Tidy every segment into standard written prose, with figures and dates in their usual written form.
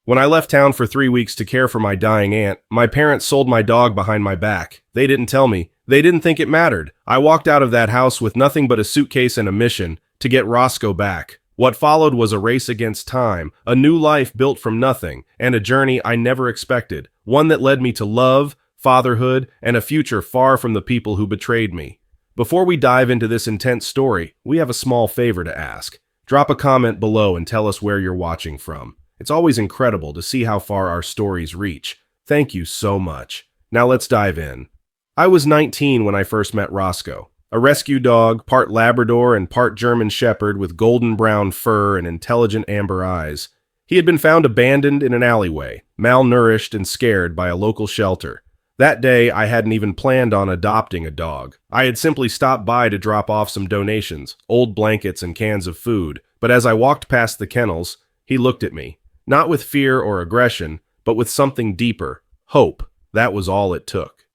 When I left town for 3 weeks to care for my dying aunt, my parents sold my dog behind my back. They didn't tell me. They didn't think it mattered. I walked out of that house with nothing but a suitcase and a mission to get Roscoe back. What followed was a race against time, a new life built from nothing, and a journey I never expected, one that led me to love, fatherhood, and a future far from the people who betrayed me. Before we dive into this intense story, we have a small favor to ask. Drop a comment below and tell us where you're watching from. It's always incredible to see how far our stories reach. Thank you so much. Now let's dive in. I was 19 when I first met Roscoe, a rescue dog, part Labrador and part German Shepherd with golden brown fur and intelligent amber eyes. He had been found abandoned in an alleyway, malnourished and scared by a local shelter. That day, I hadn't even planned on adopting a dog. I had simply stopped by to drop off some donations, old blankets and cans of food, but as I walked past the kennels, he looked at me. Not with fear or aggression, but with something deeper, hope. That was all it took.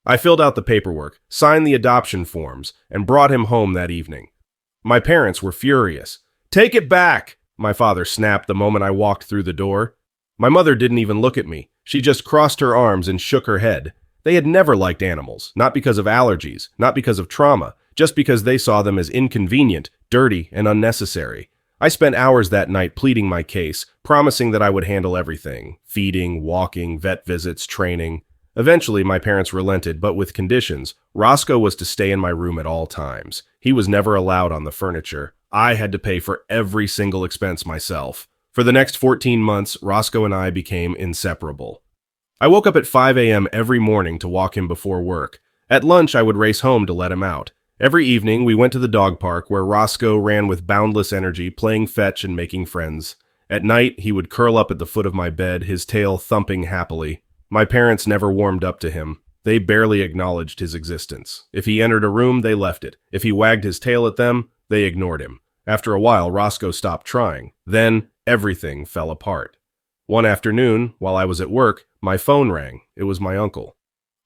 I filled out the paperwork, signed the adoption forms, and brought him home that evening. My parents were furious. "Take it back!" my father snapped the moment I walked through the door. My mother didn't even look at me. She just crossed her arms and shook her head. They had never liked animals, not because of allergies, not because of trauma, just because they saw them as inconvenient, dirty, and unnecessary. I spent hours that night pleading my case, promising that I would handle everything: feeding, walking, vet visits, training. Eventually, my parents relented, but with conditions. Roscoe was to stay in my room at all times. He was never allowed on the furniture. I had to pay for every single expense myself. For the next 14 months, Roscoe and I became inseparable. I woke up at 5 a.m. every morning to walk him before work. At lunch, I would race home to let him out. Every evening, we went to the dog park where Roscoe ran with boundless energy, playing fetch and making friends. At night, he would curl up at the foot of my bed, his tail thumping happily. My parents never warmed up to him. They barely acknowledged his existence. If he entered a room, they left it. If he wagged his tail at them, they ignored him. After a while, Roscoe stopped trying. Then, everything fell apart. One afternoon, while I was at work, my phone rang. It was my uncle.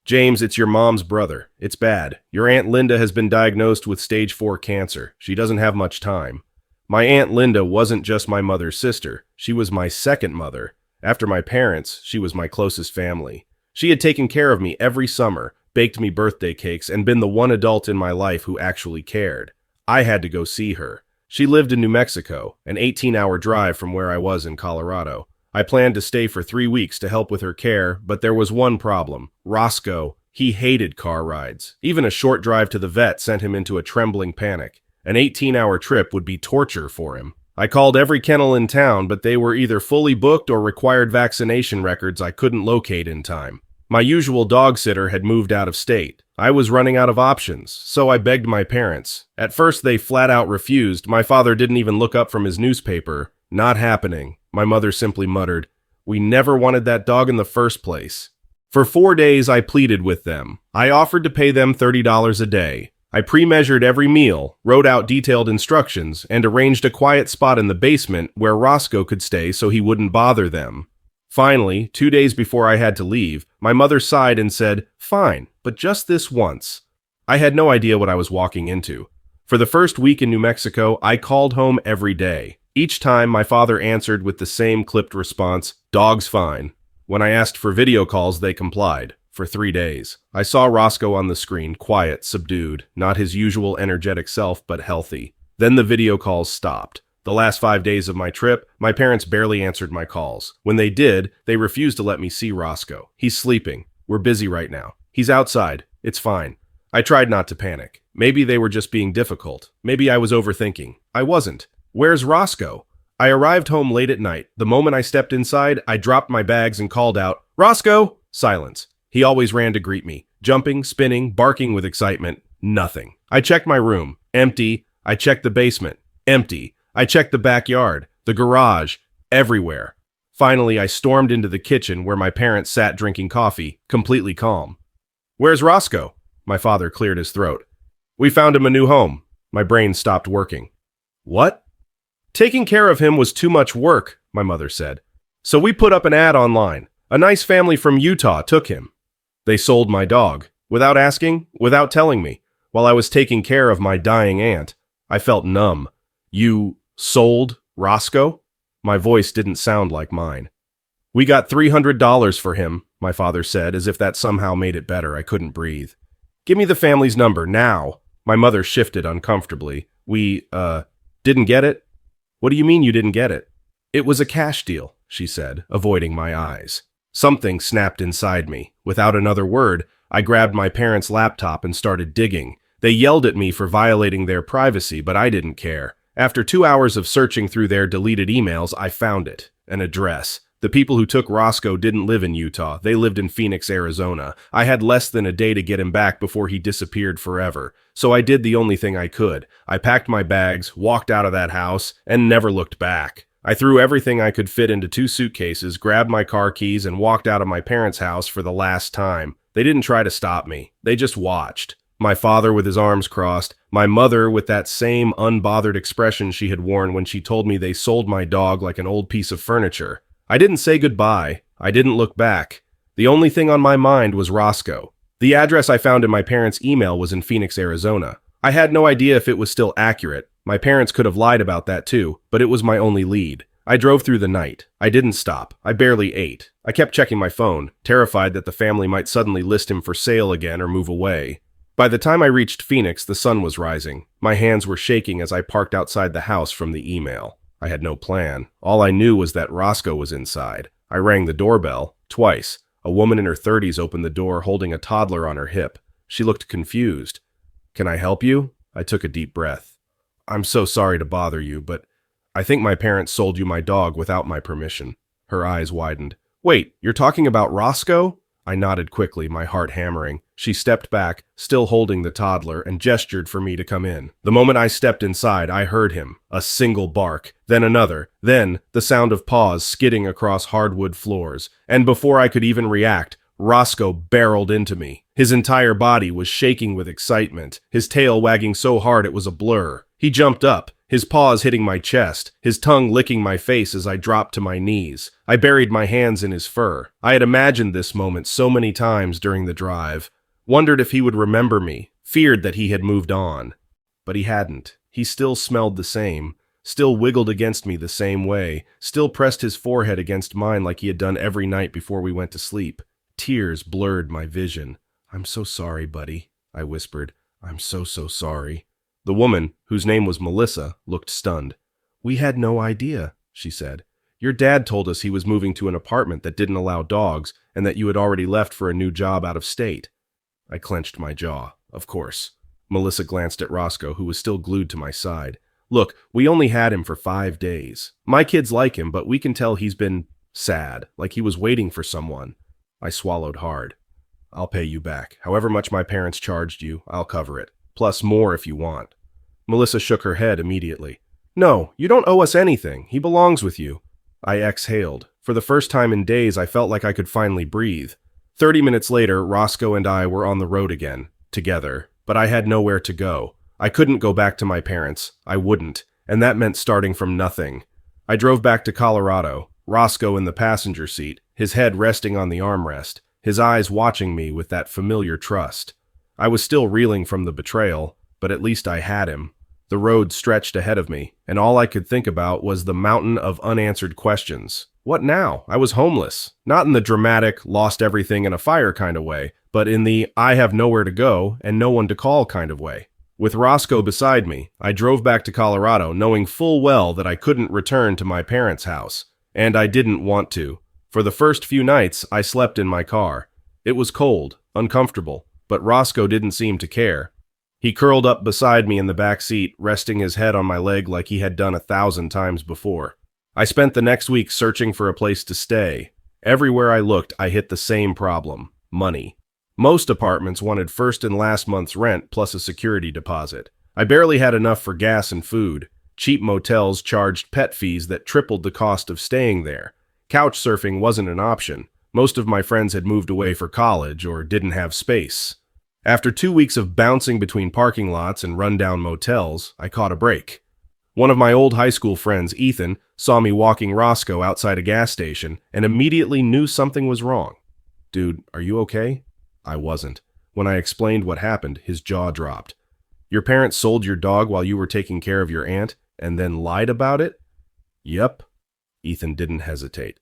"James, it's your mom's brother. It's bad. Your Aunt Linda has been diagnosed with stage 4 cancer. She doesn't have much time." My Aunt Linda wasn't just my mother's sister. She was my second mother. After my parents, she was my closest family. She had taken care of me every summer, baked me birthday cakes, and been the one adult in my life who actually cared. I had to go see her. She lived in New Mexico, an 18-hour drive from where I was in Colorado. I planned to stay for 3 weeks to help with her care, but there was one problem. Roscoe. He hated car rides. Even a short drive to the vet sent him into a trembling panic. An 18-hour trip would be torture for him. I called every kennel in town, but they were either fully booked or required vaccination records I couldn't locate in time. My usual dog sitter had moved out of state. I was running out of options, so I begged my parents. At first, they flat out refused. My father didn't even look up from his newspaper. "Not happening." My mother simply muttered, "We never wanted that dog in the first place." For 4 days, I pleaded with them. I offered to pay them $30 a day. I pre-measured every meal, wrote out detailed instructions, and arranged a quiet spot in the basement where Roscoe could stay so he wouldn't bother them. Finally, 2 days before I had to leave, my mother sighed and said, "Fine, but just this once." I had no idea what I was walking into. For the first week in New Mexico, I called home every day. Each time, my father answered with the same clipped response, "Dog's fine." When I asked for video calls, they complied. For 3 days. I saw Roscoe on the screen, quiet, subdued, not his usual energetic self, but healthy. Then the video calls stopped. The last 5 days of my trip, my parents barely answered my calls. When they did, they refused to let me see Roscoe. "He's sleeping. We're busy right now. He's outside. It's fine." I tried not to panic. Maybe they were just being difficult. Maybe I was overthinking. I wasn't. Where's Roscoe? I arrived home late at night. The moment I stepped inside, I dropped my bags and called out, "Roscoe!" Silence. He always ran to greet me, jumping, spinning, barking with excitement. Nothing. I checked my room. Empty. I checked the basement. Empty. I checked the backyard, the garage, everywhere. Finally, I stormed into the kitchen where my parents sat drinking coffee, completely calm. "Where's Roscoe?" My father cleared his throat. "We found him a new home." My brain stopped working. "What?" "Taking care of him was too much work," my mother said. "So we put up an ad online. A nice family from Utah took him. They sold my dog, without asking, without telling me, while I was taking care of my dying aunt. I felt numb. "You sold Roscoe?" My voice didn't sound like mine. We got $300 for him, my father said, as if that somehow made it better. I couldn't breathe. Give me the family's number, now. My mother shifted uncomfortably. Didn't get it? What do you mean you didn't get it? It was a cash deal, she said, avoiding my eyes. Something snapped inside me. Without another word, I grabbed my parents' laptop and started digging. They yelled at me for violating their privacy, but I didn't care. After 2 hours of searching through their deleted emails, I found it. An address. The people who took Roscoe didn't live in Utah. They lived in Phoenix, Arizona. I had less than a day to get him back before he disappeared forever. So I did the only thing I could. I packed my bags, walked out of that house, and never looked back. I threw everything I could fit into 2 suitcases, grabbed my car keys, and walked out of my parents' house for the last time. They didn't try to stop me. They just watched. My father with his arms crossed, my mother with that same unbothered expression she had worn when she told me they sold my dog like an old piece of furniture. I didn't say goodbye. I didn't look back. The only thing on my mind was Roscoe. The address I found in my parents' email was in Phoenix, Arizona. I had no idea if it was still accurate. My parents could have lied about that too, but it was my only lead. I drove through the night. I didn't stop. I barely ate. I kept checking my phone, terrified that the family might suddenly list him for sale again or move away. By the time I reached Phoenix, the sun was rising. My hands were shaking as I parked outside the house from the email. I had no plan. All I knew was that Roscoe was inside. I rang the doorbell, twice. A woman in her 30s opened the door holding a toddler on her hip. She looked confused. "Can I help you?" I took a deep breath. "I'm so sorry to bother you, but I think my parents sold you my dog without my permission." Her eyes widened. "Wait, you're talking about Roscoe?" I nodded quickly, my heart hammering. She stepped back, still holding the toddler, and gestured for me to come in. The moment I stepped inside, I heard him. A single bark, then another, then the sound of paws skidding across hardwood floors. And before I could even react, Roscoe barreled into me. His entire body was shaking with excitement, his tail wagging so hard it was a blur. He jumped up, his paws hitting my chest, his tongue licking my face as I dropped to my knees. I buried my hands in his fur. I had imagined this moment so many times during the drive. Wondered if he would remember me, feared that he had moved on. But he hadn't. He still smelled the same, still wiggled against me the same way, still pressed his forehead against mine like he had done every night before we went to sleep. Tears blurred my vision. "I'm so sorry, buddy," I whispered. "I'm so sorry." The woman, whose name was Melissa, looked stunned. "We had no idea," she said. "Your dad told us he was moving to an apartment that didn't allow dogs and that you had already left for a new job out of state." I clenched my jaw. Of course. Melissa glanced at Roscoe, who was still glued to my side. "Look, we only had him for 5 days. My kids like him, but we can tell he's been sad, like he was waiting for someone." I swallowed hard. "I'll pay you back. However much my parents charged you, I'll cover it. Plus more if you want." Melissa shook her head immediately. "No, you don't owe us anything. He belongs with you." I exhaled. For the first time in days, I felt like I could finally breathe. 30 minutes later, Roscoe and I were on the road again, together, but I had nowhere to go. I couldn't go back to my parents. I wouldn't, and that meant starting from nothing. I drove back to Colorado, Roscoe in the passenger seat, his head resting on the armrest, his eyes watching me with that familiar trust. I was still reeling from the betrayal, but at least I had him. The road stretched ahead of me, and all I could think about was the mountain of unanswered questions. What now? I was homeless. Not in the dramatic, lost everything in a fire kind of way, but in the I have nowhere to go and no one to call kind of way. With Roscoe beside me, I drove back to Colorado knowing full well that I couldn't return to my parents' house. And I didn't want to. For the first few nights, I slept in my car. It was cold, uncomfortable, but Roscoe didn't seem to care. He curled up beside me in the back seat, resting his head on my leg like he had done 1,000 times before. I spent the next week searching for a place to stay. Everywhere I looked, I hit the same problem: money. Most apartments wanted first and last month's rent plus a security deposit. I barely had enough for gas and food. Cheap motels charged pet fees that tripled the cost of staying there. Couch surfing wasn't an option. Most of my friends had moved away for college or didn't have space. After 2 weeks of bouncing between parking lots and rundown motels, I caught a break. One of my old high school friends, Ethan, saw me walking Roscoe outside a gas station and immediately knew something was wrong. "Dude, are you okay?" I wasn't. When I explained what happened, his jaw dropped. "Your parents sold your dog while you were taking care of your aunt and then lied about it?" "Yep." Ethan didn't hesitate.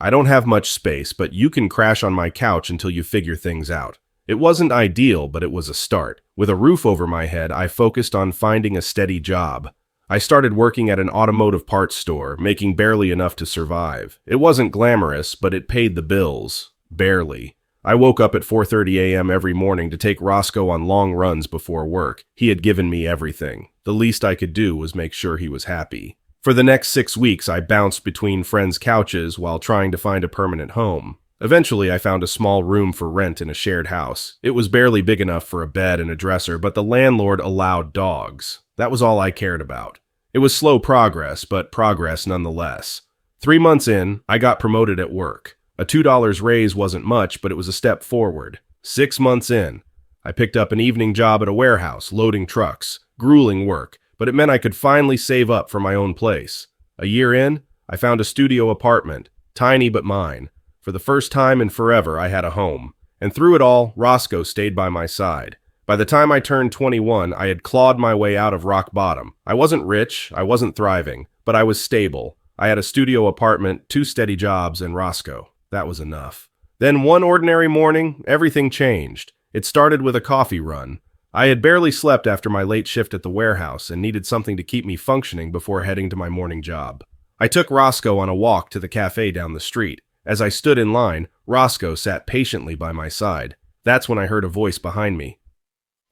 I don't have much space, but you can crash on my couch until you figure things out. It wasn't ideal, but it was a start. With a roof over my head, I focused on finding a steady job. I started working at an automotive parts store, making barely enough to survive. It wasn't glamorous, but it paid the bills. Barely. I woke up at 4:30 a.m. every morning to take Roscoe on long runs before work. He had given me everything. The least I could do was make sure he was happy. For the next 6 weeks, I bounced between friends' couches while trying to find a permanent home. Eventually, I found a small room for rent in a shared house. It was barely big enough for a bed and a dresser, but the landlord allowed dogs. That was all I cared about. It was slow progress, but progress nonetheless. 3 months in, I got promoted at work. A $2 raise wasn't much, but it was a step forward. 6 months in, I picked up an evening job at a warehouse, loading trucks. Grueling work, but it meant I could finally save up for my own place. A year in, I found a studio apartment, tiny but mine. For the first time in forever, I had a home. And through it all, Roscoe stayed by my side. By the time I turned 21, I had clawed my way out of rock bottom. I wasn't rich, I wasn't thriving, but I was stable. I had a studio apartment, 2 steady jobs, and Roscoe. That was enough. Then one ordinary morning, everything changed. It started with a coffee run. I had barely slept after my late shift at the warehouse and needed something to keep me functioning before heading to my morning job. I took Roscoe on a walk to the cafe down the street. As I stood in line, Roscoe sat patiently by my side. That's when I heard a voice behind me.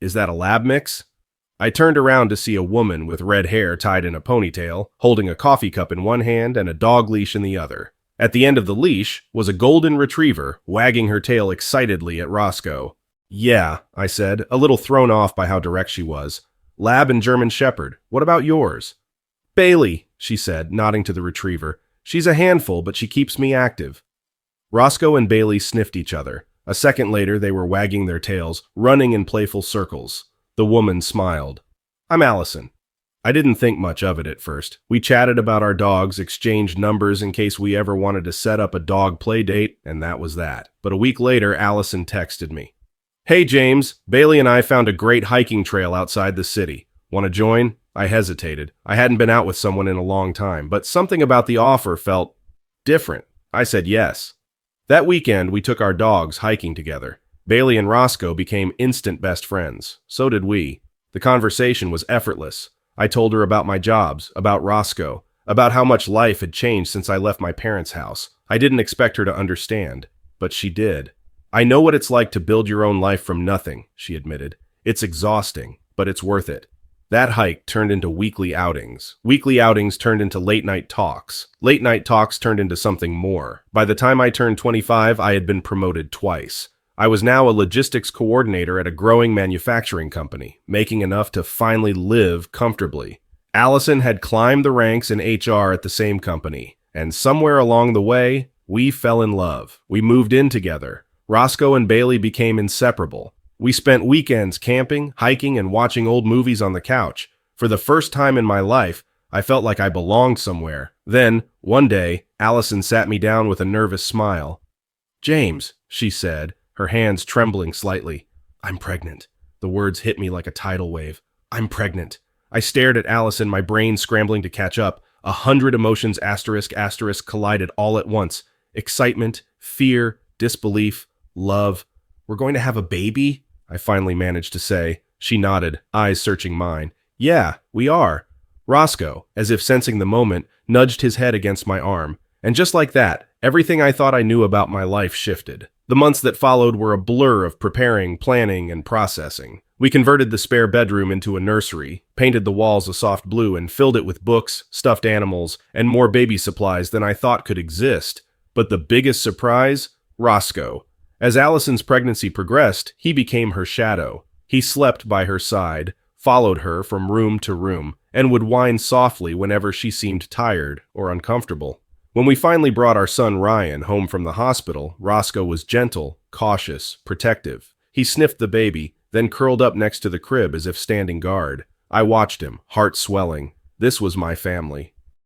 "Is that a lab mix?" I turned around to see a woman with red hair tied in a ponytail, holding a coffee cup in one hand and a dog leash in the other. At the end of the leash was a golden retriever, wagging her tail excitedly at Roscoe. "Yeah," I said, a little thrown off by how direct she was. "Lab and German Shepherd. What about yours?" "Bailey," she said, nodding to the retriever. "She's a handful, but she keeps me active." Roscoe and Bailey sniffed each other. A second later, they were wagging their tails, running in playful circles. The woman smiled. "I'm Allison." I didn't think much of it at first. We chatted about our dogs, exchanged numbers in case we ever wanted to set up a dog play date, and that was that. But a week later, Allison texted me. "Hey James, Bailey and I found a great hiking trail outside the city. Want to join?" I hesitated. I hadn't been out with someone in a long time, but something about the offer felt different. I said yes. That weekend, we took our dogs hiking together. Bailey and Roscoe became instant best friends. So did we. The conversation was effortless. I told her about my jobs, about Roscoe, about how much life had changed since I left my parents' house. I didn't expect her to understand, but she did. "I know what it's like to build your own life from nothing," she admitted. "It's exhausting, but it's worth it." That hike turned into weekly outings. Weekly outings turned into late-night talks. Late-night talks turned into something more. By the time I turned 25, I had been promoted twice. I was now a logistics coordinator at a growing manufacturing company, making enough to finally live comfortably. Allison had climbed the ranks in HR at the same company, and somewhere along the way, we fell in love. We moved in together. Roscoe and Bailey became inseparable. We spent weekends camping, hiking, and watching old movies on the couch. For the first time in my life, I felt like I belonged somewhere. Then, one day, Allison sat me down with a nervous smile. "James," she said, her hands trembling slightly. "I'm pregnant." The words hit me like a tidal wave. "I'm pregnant." I stared at Allison, my brain scrambling to catch up. 100 emotions *** collided all at once. Excitement, fear, disbelief, love. "We're going to have a baby?" I finally managed to say. She nodded, eyes searching mine. "Yeah, we are." Roscoe, as if sensing the moment, nudged his head against my arm. And just like that, everything I thought I knew about my life shifted. The months that followed were a blur of preparing, planning, and processing. We converted the spare bedroom into a nursery, painted the walls a soft blue, and filled it with books, stuffed animals, and more baby supplies than I thought could exist. But the biggest surprise? Roscoe. As Allison's pregnancy progressed, he became her shadow. He slept by her side, followed her from room to room, and would whine softly whenever she seemed tired or uncomfortable. When we finally brought our son Ryan home from the hospital, Roscoe was gentle, cautious, protective. He sniffed the baby, then curled up next to the crib as if standing guard. I watched him, heart swelling. This was my family.